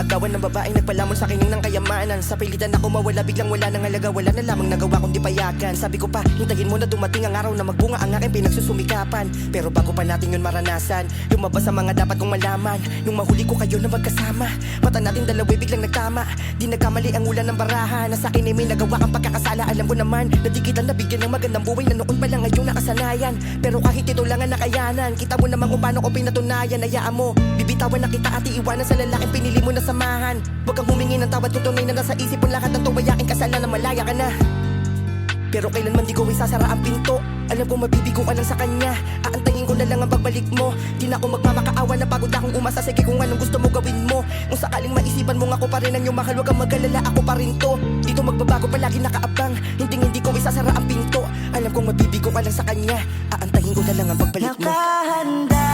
Inaagawan ng babaeng nagpalamon sa akin ng kayamanan. Sa pilitan ako mawala, biglang wala ng halaga. Wala na lamang nagawa kundi payagan. Sabi ko pa, hintayin mo na dumating ang araw na magbunga ang aking pinagsusumikapan. Pero bago pa natin yun maranasan, lumabas ang mga dapat kong malaman. Nung mahuli ko kayo na magkasama, mata natin dalawa'y biglang nagtama. Di nagkamali ang ulan ng baraha, na sa akin ay may nagawa kang pagkakasala. Alam ko naman, na di kita nabigyan ng magandang buhay na noon pa lang ngayong nakasanayan. Pero kahit ito lang ang nakayanan, kita mo naman kung paano ko pinatunayan. Hayaan mo, bibitawan na kita at iiwanan sa lalaking pinili mo na samahan. Huwag kang humingi ng tawad kung tunay na nasa isip mo lahat ng tuwayaking kasalanan, malaya ka na. Pero kailanman di ko isasara ang pinto. Alam kong mabibigo ka lang sa kanya. Aantayin ko na lang ang pagbalik mo. Di na ako magmamakaawa na pagod akong umasa. Sige kung anong gusto mo gawin mo. Kung sakaling maisipan mo nga ako pa rin ang iyong mahal, huwag kang mag-alala, ako pa rin to. Dito magbabago palagi nakaabang. Hindi ko isasara ang pinto. Alam kong mabibigo ka lang sa kanya. Aantayin ko na lang ang pagbalik mo. Nakahanda